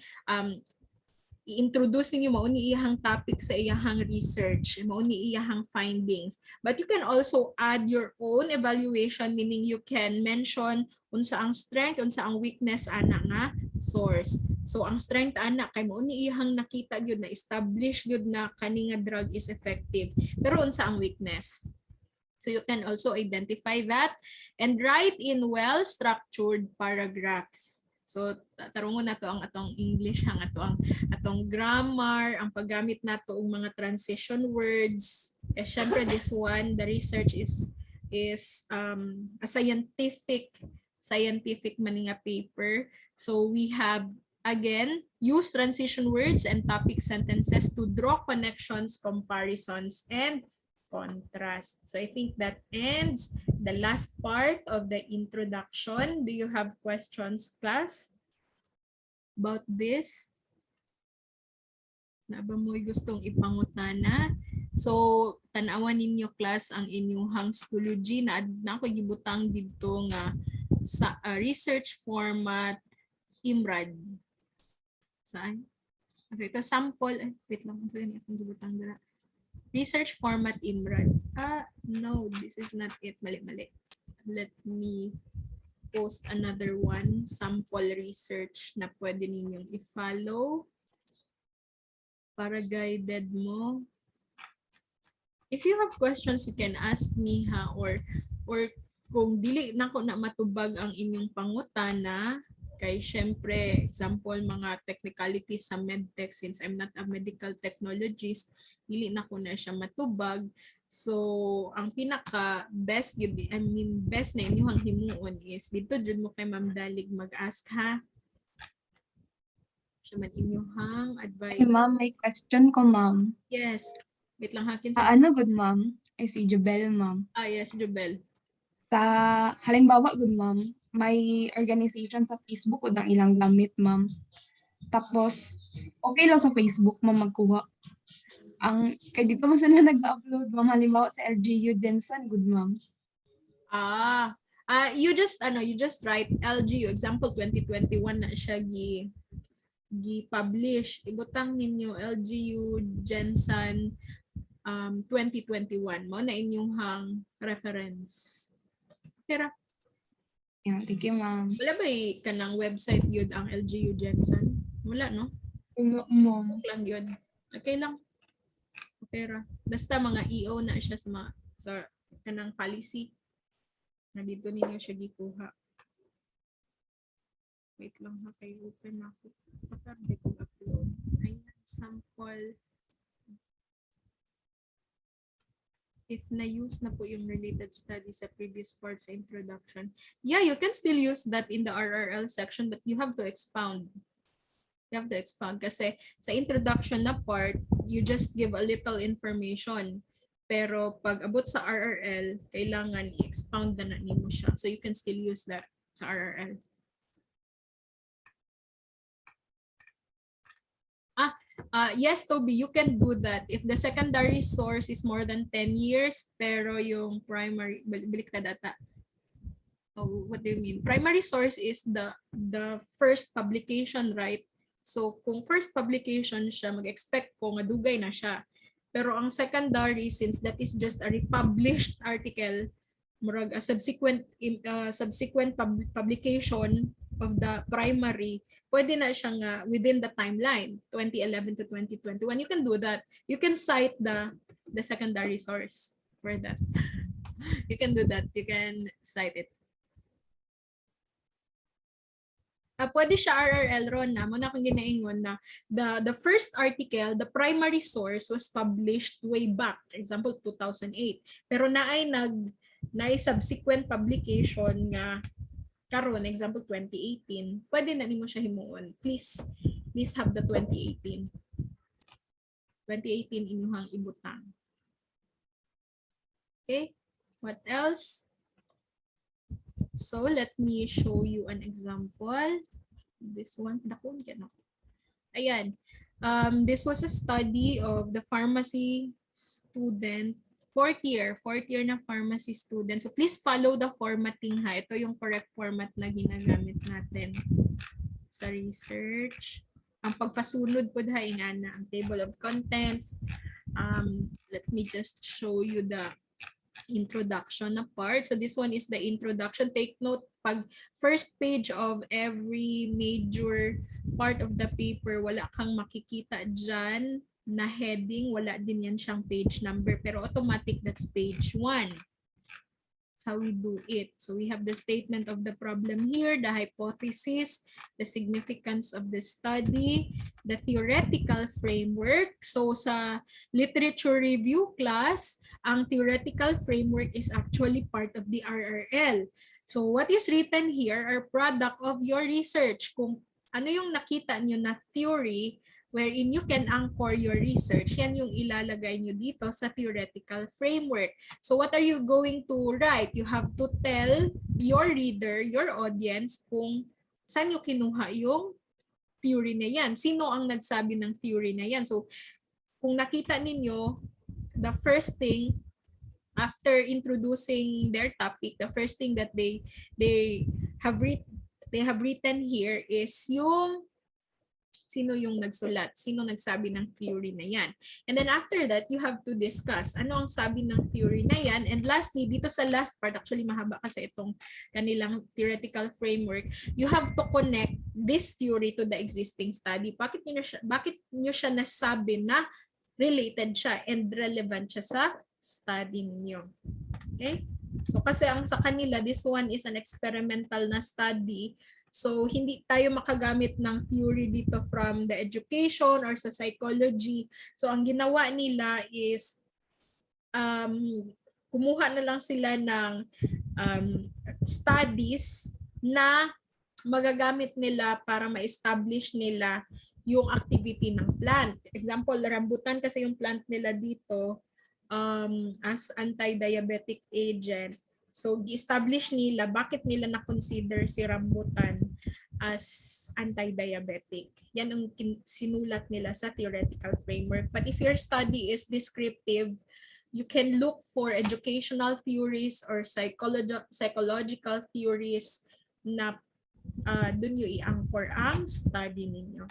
i-introduce ninyo mao ni iyahang topic sa iyahang research, mao ni iyahang findings. But you can also add your own evaluation, meaning you can mention unsa ang strength, unsa ang weakness ana nga source. So ang strength ana kay mao ni iyahang nakita gyud na establish gyud na kani nga drug is effective. Pero unsa ang weakness? So you can also identify that and write in well-structured paragraphs. So tarungon nato ang atong English, ang atong grammar, ang paggamit nato og mga transition words. Kasi syempre this one, the research is a scientific man nga paper. So we have again use transition words and topic sentences to draw connections, comparisons, and contrast. So I think that ends the last part of the introduction. Do you have questions, class, about this? Na ba mo'y gustong ipangutana? So tanawan ninyo, class, ang inyong Schoology na ako'y gibutang dito nga sa research format IMRAD. Saan? Okay, ito sample. Wait lang, akong gibutang dira. Research format IMRAD. No, this is not it. Mali. Let me post another one. Sample research na pwede ninyong i-follow para guided mo. If you have questions, you can ask me or kung dili na ko na matubag ang inyong pangutana, kay syempre, example, mga technicalities sa medtech, since I'm not a medical technologist, dili na ko na siya matubag. So, ang pinaka best na inyong himuon is dito jud mo kay Ma'am Dalig mag-ask, ha. Siya man inyong advice. Hey, ma'am, may question ko, ma'am. Yes. Wait lang, hakin sa ano good, ma'am? Ay, si Jubel, ma'am. Yes, Jubel. Sa halimbawa, good, ma'am, may organization sa Facebook o ng ilang gamit, ma'am. Tapos, okay lang sa Facebook, ma'am, magkuha. Kaya dito mo sila nag-upload, ma'am, halimbawa sa LGU Denson, good, ma'am. You just write LGU, example 2021 na siya gi-publish. Ibutang ninyo LGU Jensen 2021 mo na inyong reference. Pero Yeah, thank you, ma'am. wala ba kanang website yun ang LGU Jensen? Wala, no? Wala, ma'am. Lang yun. Okay lang. Pero basta mga EO na siya sa kanang policy na dito ninyo siya gikuha. Wait lang, ha, kay open ako. Pagkabi ko upload. Ayan, sample. If na-use na po yung related studies sa previous part sa introduction, yeah, you can still use that in the RRL section, but you have to expound. You have to expound kasi sa introduction na part, you just give a little information. Pero pag abot sa RRL, kailangan i-expound na nimo siya. So you can still use that sa RRL. Yes, Toby, you can do that. If the secondary source is more than 10 years, pero yung primary, balik na data. Oh, what do you mean? Primary source is the first publication, right? So kung first publication siya, mag-expect ko nga dugay na siya. Pero ang secondary, since that is just a republished article, murag a subsequent publication of the primary, pwede na siyang within the timeline 2011 to 2021. You can do that. You can cite the secondary source for that. You can do that. You can cite it. Pwede siya RRL ron na mo na akong ginaingon na the first article, the primary source was published way back, example 2008. Pero naay subsequent publication nga karon, example 2018. Pwede na nimo siya himuon. Please have the 2018. 2018 inyong ibutang. Okay? What else? So let me show you an example. This one, ayan. This was a study of the pharmacy student, fourth year na pharmacy student. So please follow the formatting ha. Ito yung correct format na ginagamit natin sa research. Ang pagpasunod po ha, ingana ang table of contents. Let me just show you the introduction na part. So this one is the introduction. Take note, pag first page of every major part of the paper, wala kang makikita dyan na heading, wala din yan siyang page number, pero automatic that's page 1. That's how we do it. So we have the statement of the problem here, the hypothesis, the significance of the study, the theoretical framework. So sa literature review class, ang theoretical framework is actually part of the RRL. So what is written here are product of your research. Kung ano yung nakita nyo na theory wherein you can anchor your research, yan yung ilalagay nyo dito sa theoretical framework. So what are you going to write? You have to tell your reader, your audience, kung saan nyo kinuha yung theory na yan. Sino ang nagsabi ng theory na yan? So kung nakita ninyo, the first thing after introducing their topic, the first thing that they have written here is yung sino yung nagsulat, sino nagsabi ng theory na yan. And then after that, you have to discuss ano ang sabi ng theory na yan. And lastly, dito sa last part, actually mahaba kasi itong kanilang theoretical framework, you have to connect this theory to the existing study. Bakit nyo siya nasabi na related siya and relevant siya sa study niyo? Okay? So kasi ang sa kanila, this one is an experimental na study. So hindi tayo makagamit ng theory dito from the education or sa psychology. So ang ginawa nila is kumuha na lang sila ng studies na magagamit nila para ma-establish nila yung activity ng plant. Example, rambutan kasi yung plant nila dito as anti-diabetic agent. So, gi-establish nila bakit nila na-consider si rambutan as anti-diabetic. Yan ang sinulat nila sa theoretical framework. But if your study is descriptive, you can look for educational theories or psychological theories na dun yung i-anchor ang study ninyo.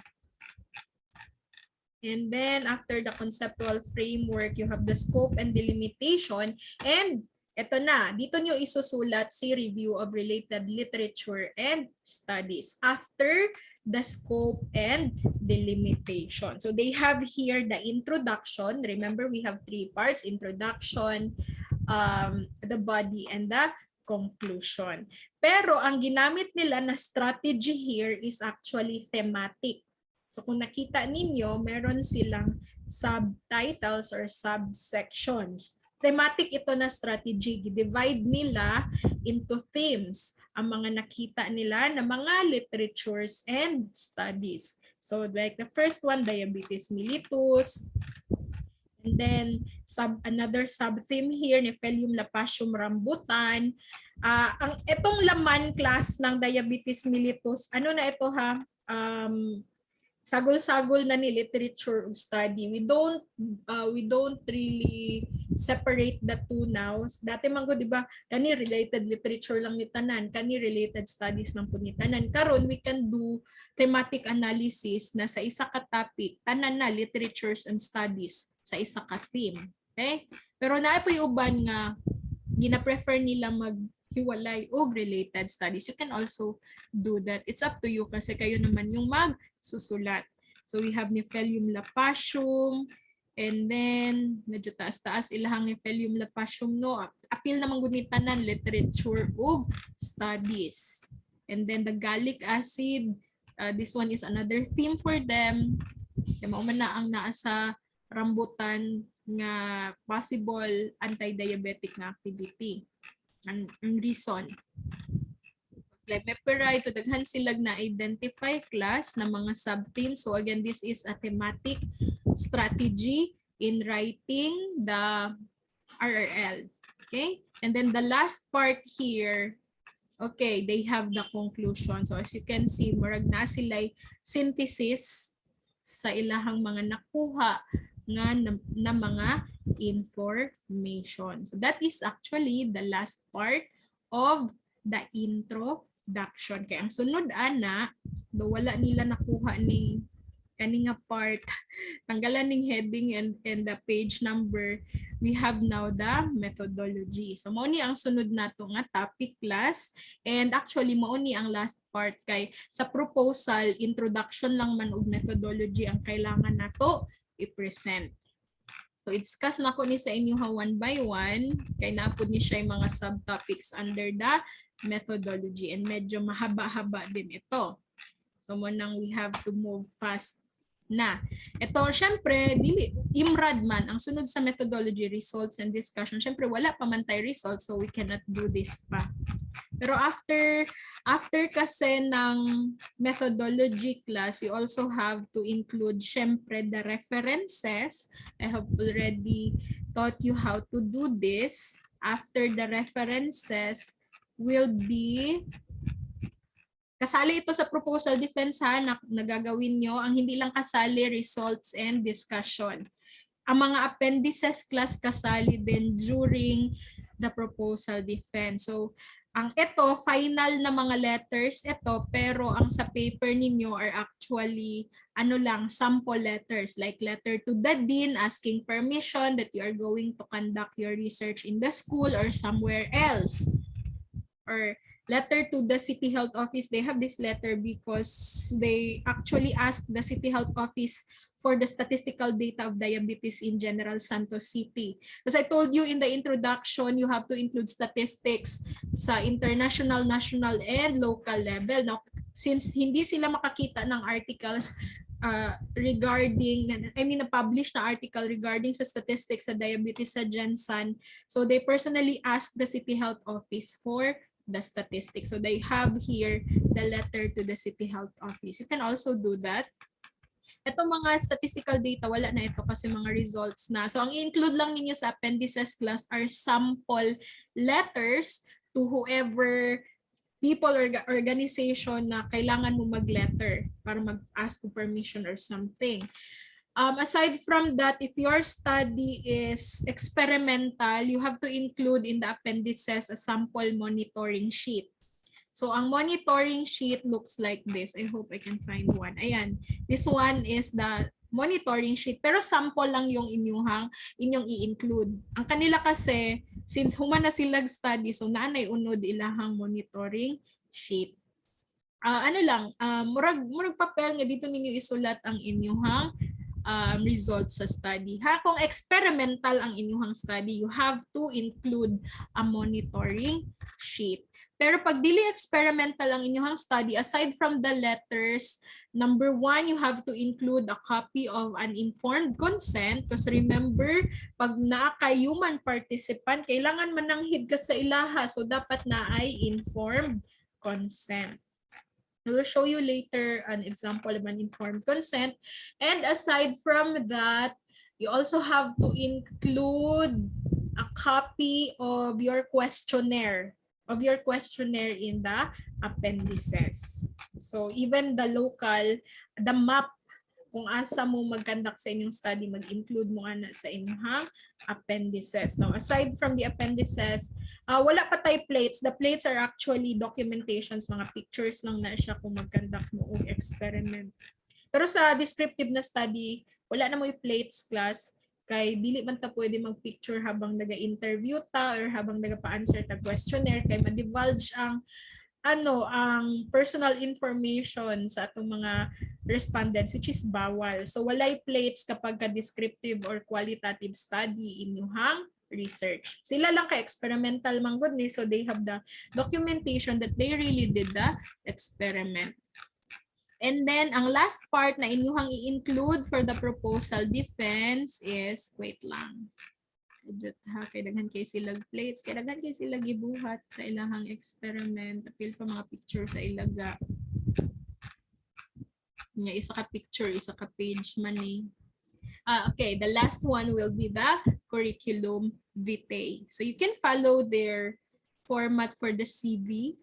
And then after the conceptual framework, you have the scope and delimitation. And ito na, dito nyo isusulat si review of related literature and studies after the scope and delimitation. So they have here the introduction. Remember, we have 3 parts: introduction, the body, and the conclusion. Pero ang ginamit nila na strategy here is actually thematic. So kung nakita ninyo, meron silang subtitles or subsections. Thematic ito na strategy. Divide nila into themes ang mga nakita nila na mga literatures and studies. So like the first one, diabetes mellitus. And then another sub-theme here, Nephelium lapacum rambutan. Itong laman class ng diabetes mellitus, ano na ito ha? Sagol-sagol na ni literature study. We don't really separate the two now. Dati man go, di ba, kani related literature lang ni tanan, kani related studies lang po ni tanan. Karon we can do thematic analysis na sa isa ka topic, tanan na literatures and studies sa isa ka theme. Okay? Pero naay po yung uban nga gina-prefer nila maghiwalay o related studies. You can also do that. It's up to you kasi kayo naman yung magsusulat. So we have Nephelium lapacum, and then medyo taas-taas ilahang Nephelium lapacum no. Appeal naman gud ni tanan literature ug studies. And then the gallic acid, this one is another theme for them. Mao man na ang naa sa rambutan nga possible anti-diabetic na activity. Ang reason. Glymeperide, so daghan silag na identify class na mga subthemes. So again, this is a thematic strategy in writing the RRL. Okay? And then the last part here, okay, they have the conclusion. So as you can see, murag na sila synthesis sa ilahang mga nakuha nga na mga information. So that is actually the last part of the introduction. Kaya ang sunod ana, do wala nila nakuha ning kaninga part, tanggalan ning heading and the page number, we have now the methodology. So mao ni ang sunod nato nga topic class, and actually mao ni ang last part kay sa proposal introduction lang man og methodology ang kailangan nato i-present. So i-discuss na ko ni sa inyo one by one kay naapod ni siya yung mga subtopics under the methodology, and medyo mahaba-haba din ito. So munang we have to move fast na. Ito, syempre, IMRAD man, ang sunod sa methodology, results and discussion. Syempre, wala pa man tayo results, so we cannot do this pa. Pero after kasi ng methodology class, you also have to include, syempre, the references. I have already taught you how to do this. After the references will be kasali ito sa proposal defense ha, na nagagawin nyo. Ang hindi lang kasali, results and discussion. Ang mga appendices class kasali din during the proposal defense. So, ang ito, final na mga letters ito, pero ang sa paper ninyo are actually sample letters, like letter to the dean asking permission that you are going to conduct your research in the school or somewhere else. Or letter to the City Health Office. They have this letter because they actually asked the City Health Office for the statistical data of diabetes in General Santos City. As I told you in the introduction, you have to include statistics sa international, national, and local level. Now, since hindi sila makakita ng articles regarding, na-publish na article regarding sa statistics sa diabetes sa Gensan, so they personally asked the City Health Office for the statistics. So they have here the letter to the City Health Office. You can also do that. Ito mga statistical data, wala na ito kasi mga results na. So ang i-include lang ninyo sa appendices class are sample letters to whoever people or organization na kailangan mo mag-letter para mag-ask for permission or something. Aside from that, if your study is experimental, you have to include in the appendices a sample monitoring sheet. So ang monitoring sheet looks like this. I hope I can find one. Ayan. This one is the monitoring sheet, pero sample lang yung inyong i-include. Ang kanila kasi, since human na sila study, so naanay unod ilahang monitoring sheet. Murag papel nga dito ninyo isulat ang inyong results sa study. Kung experimental ang inyong study, you have to include a monitoring sheet. Pero pag dili experimental ang inyong study, aside from the letters, number 1, you have to include a copy of an informed consent. Because remember, pag naka-human participant, kailangan mananghid ka sa ilaha. So dapat na ay informed consent. I will show you later an example of an informed consent. And aside from that, you also have to include a copy of your questionnaire in the appendices. So even the map, kung asa mo mag-conduct sa inyong study, mag-include mo ana sa inyong appendices. Now, aside from the appendices, wala pa tayo plates. The plates are actually documentations, mga pictures lang na siya kung mag-conduct mo o experiment. Pero sa descriptive na study, wala na mo yung plates class, kay dili man ta pwede mag-picture habang naga-interview ta or habang naga-pa-answer ta questionnaire, kay ma-divulge ang personal information sa atong mga respondents, which is bawal. So walay plates kapag ka descriptive or qualitative study inyong research. Sila lang ka-experimental man good ni, so they have the documentation that they really did the experiment. And then, ang last part na inyuhang i-include for the proposal defense is, wait lang. Kay daghan kay silag plates, kay daghan kay silag gibuhat sa ilahang experiment. Apil pa mga picture sa ilaga. Isa ka picture, isa ka page man eh. Okay, the last one will be the curriculum vitae. So you can follow their format for the CV.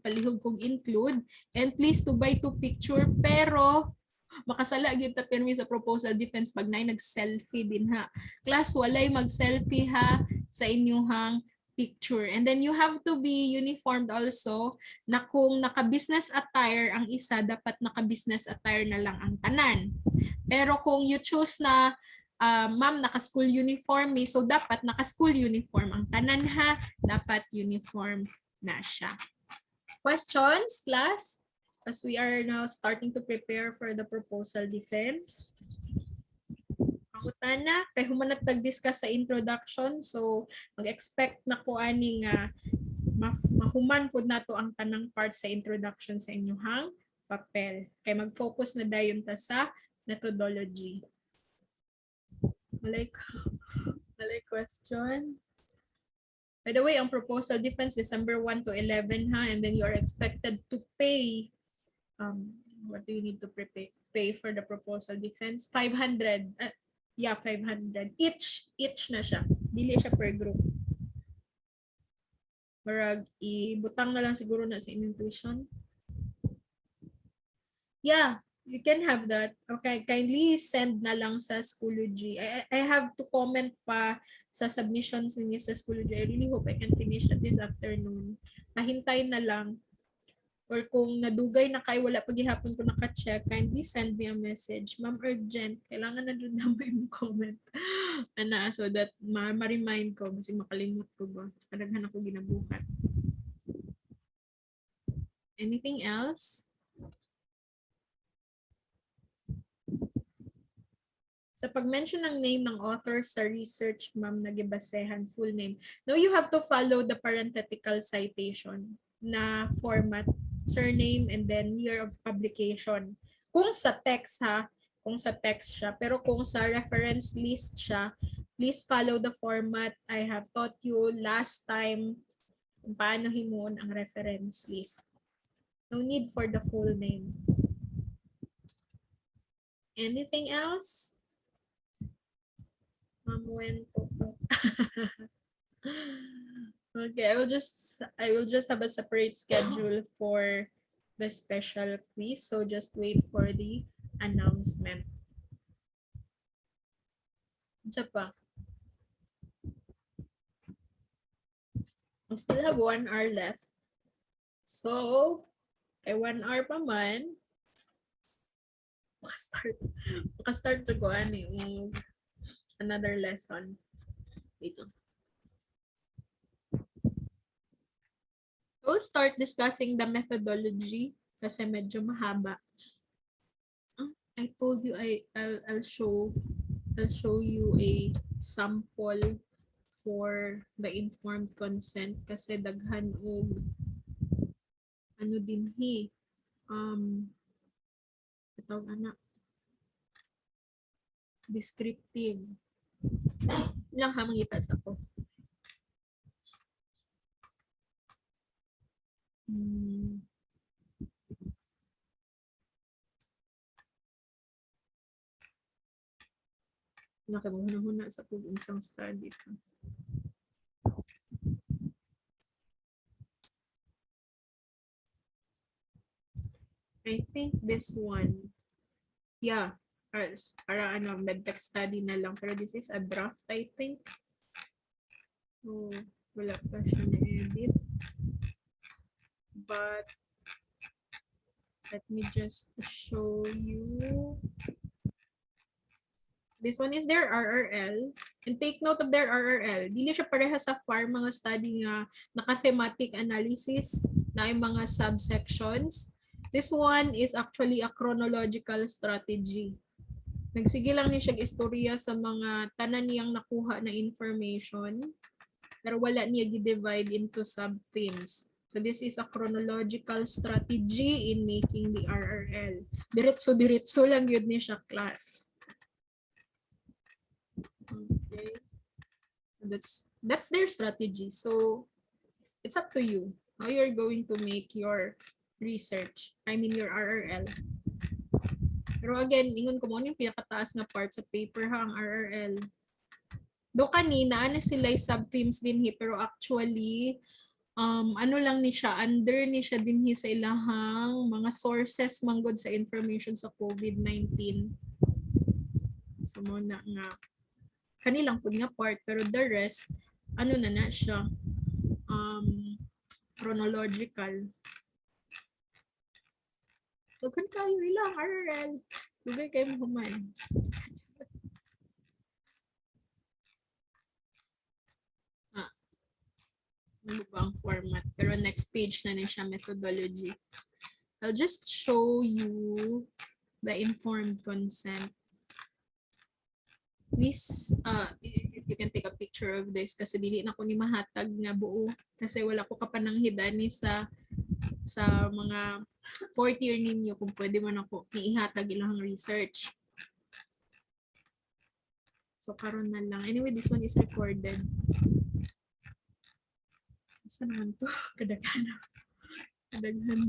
Palihog kong include. And please to buy two picture. Pero makasala gyud ta pirmi sa proposal defense pag nay nag-selfie din ha. Class, walay mag-selfie ha sa inyong picture. And then you have to be uniformed also na kung naka-business attire ang isa, dapat naka-business attire na lang ang tanan. Pero kung you choose na ma'am, naka-school uniform eh, so dapat naka-school uniform ang tanan ha, dapat uniform na siya. Questions, class? As we are now starting to prepare for the proposal defense. Pangutana, kay humanat nag-discuss sa introduction, so mag-expect na ko aning mahuman po na to ang tanang part sa introduction sa inyong papel. Kay mag-focus na dayon ta sa methodology. Malay question? By the way, ang proposal defense December 1 to 11 ha, and then you are expected to pay what do you need to pay for the proposal defense? 500. Yeah, 500. Each na siya. Dili siya per group. Marag ibutang na lang siguro na sa inyong tuition. Yeah, you can have that. Okay, kindly send na lang sa Schoology. I have to comment pa sa submissions ninyo sa Schoology. I really hope I can finish that this afternoon. Nahintay na lang. Or kung nadugay na kayo, wala paghihapon ko naka-check, kindly send me a message. Ma'am, urgent. Kailangan na doon na may comment. So that ma-remind ko kasi makalimot ko ba. Kadaghan ako ginabuhat. Anything else? Sa pag-mention ng name ng author sa research, ma'am, nagibasehan, full name. Now you have to follow the parenthetical citation na format, surname, and then year of publication. Kung sa text ha, kung sa text siya. Pero kung sa reference list siya, please follow the format I have taught you last time kung paano himuon ang reference list. No need for the full name. Anything else? Okay, I will just have a separate schedule for the special quiz. So just wait for the announcement. Isa pa. We still have 1 hour left. So, kay 1 hour pa man, makastart to go another lesson. Dito. We'll start discussing the methodology kasi medyo mahaba. I told you I'll show you a sample for the informed consent kasi daghan og din ito descriptive lang ha mangita sa ko. Nakabahuna sa pag-unsang study ko. I think this one, yeah, para medtech study na lang. Pero this is a draft, I think. Oh, wala pa siya na-edit. But let me just show you. This one is their RRL. And take note of their RRL. Dili siya pareha sa FAR mga study nga naka-thematic analysis na yung mga subsections. This one is actually a chronological strategy. Nagsige lang ni siya istorya sa mga tanan niyang nakuha na information, pero wala niya gi-divide into sub-themes. So this is a chronological strategy in making the RRL. Diretso lang yun ni siya, class. Okay. That's their strategy. So it's up to you how you're going to make your research. I mean your RRL. Pero again, ingon ko mo yung pinakataas nga part sa paper ha, ang RRL. Do kanina, ano sila yung sub-themes din pero actually, ano lang ni siya, under ni siya din sa ilahang mga sources manggod sa information sa COVID-19. So muna nga, kanilang po nga part, pero the rest, ano na siya, chronological. Dughan kayo ilang RRL. Dugay kayo human. Ano ba ang format? Pero next page na siya methodology. I'll just show you the informed consent. Please, if you can take a picture of this kasi dili na ko ni mahatag nga buo kasi wala ko kapananghidan ni sa mga fourth year ninyo kung pwede man ako ihatag ilang research. So karon na lang. Anyway, this one is recorded. Saan naman to? Kadaghan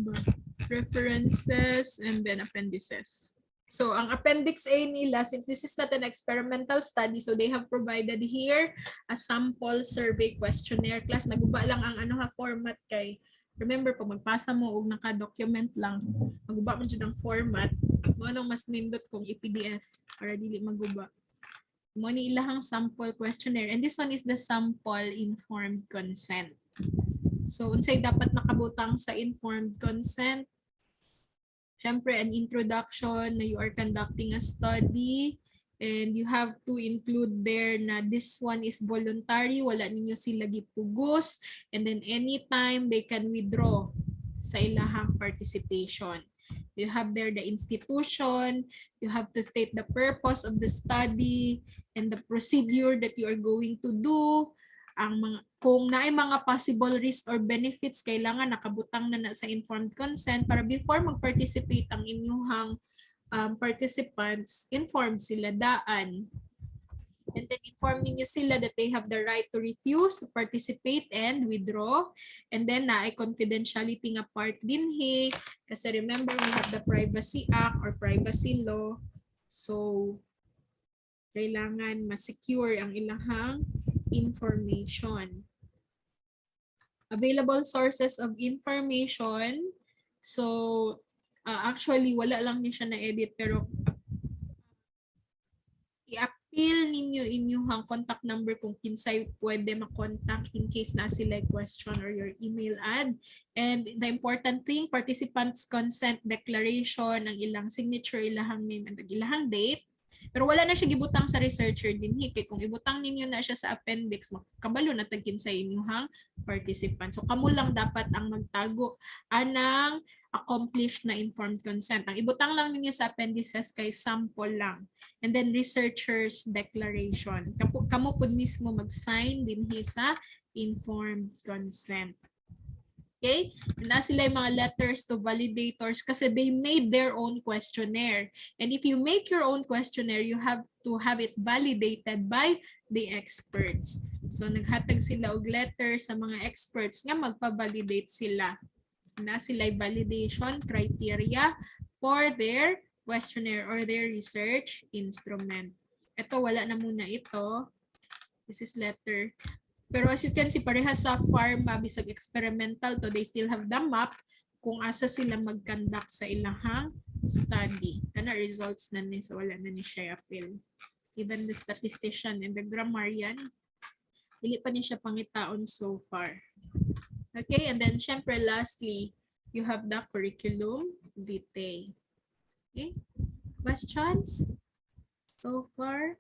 ba? References and then appendices. So, ang Appendix A nila, since this is not an experimental study, so they have provided here a sample survey questionnaire. Class, naguba lang ang format kay, remember, pag magpasa mo o naka-document lang, maguba mo dyan ang format, mo anong mas nindot kung i-PDF para dili maguba. Mo ni ilahang sample questionnaire. And this one is the sample informed consent. So, unsay dapat nakabutang sa informed consent? Siyempre, an introduction na you are conducting a study and you have to include there na this one is voluntary, wala ninyo sila gipugos, and then anytime they can withdraw sa ilahang participation. You have there the institution, you have to state the purpose of the study and the procedure that you are going to do, ang mga kung naay mga possible risks or benefits kailangan nakabutang na sa informed consent para before mag-participate ang inyong participants, informed sila daan. And then inform niyo sila that they have the right to refuse to participate and withdraw. And then naay confidentiality nga part din kasi remember we have the Privacy Act or Privacy Law. So kailangan ma-secure ang ilahang information. Available sources of information. So, actually, wala lang din siya na-edit pero i-appeal ninyo inyong contact number kung kinsay pwede makontak in case na sila question or your email ad. And the important thing, participants' consent declaration, ang ilang signature, ilahang name, and ilahang date. Pero wala na siya gibutang sa researcher din kay kung ibutang ninyo na siya sa appendix makabalo na tagkin sa inyong participant. So kamo lang dapat ang magtago anang accomplished na informed consent. Ang ibutang lang ninyo sa appendices kay sample lang. And then researcher's declaration. Kamo pud mismo mag-sign din sa informed consent. Okay? Na sila yung mga letters to validators kasi they made their own questionnaire. And if you make your own questionnaire, you have to have it validated by the experts. So naghatag sila og letter sa mga experts nga magpa-validate sila. Na sila yung validation criteria for their questionnaire or their research instrument. Ito, wala na muna ito. This is letter. Pero as you can see, parehas sa pharma, bisag experimental to, they still have the map kung asa sila mag-conduct sa ilahang study. Kana results na ni, so wala na ni siya appeal. Even the statistician and the grammarian, dili pa ni siya pangitaon so far. Okay, and then syempre lastly, you have the curriculum vitae. Okay, questions so far?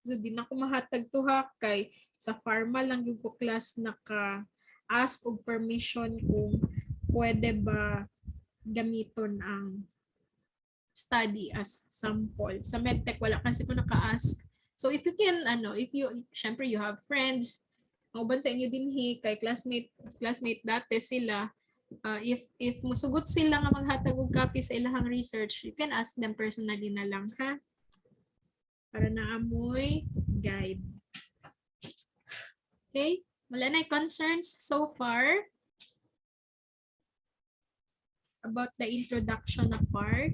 So, di na ko mahatag to kay sa pharma lang yung ko class naka-ask og permission kung pwede ba gamiton ang study as sample. Sa medtech wala kasi ko naka-ask. So if you can if you syempre you have friends, ang uban sa inyo dinhi kay classmate dati sila, if musugot sila nga maghatag og copy sa ilahang research, you can ask them personally na lang ha. Para naamoy guide. Okay? Wala na concerns so far about the introduction na part.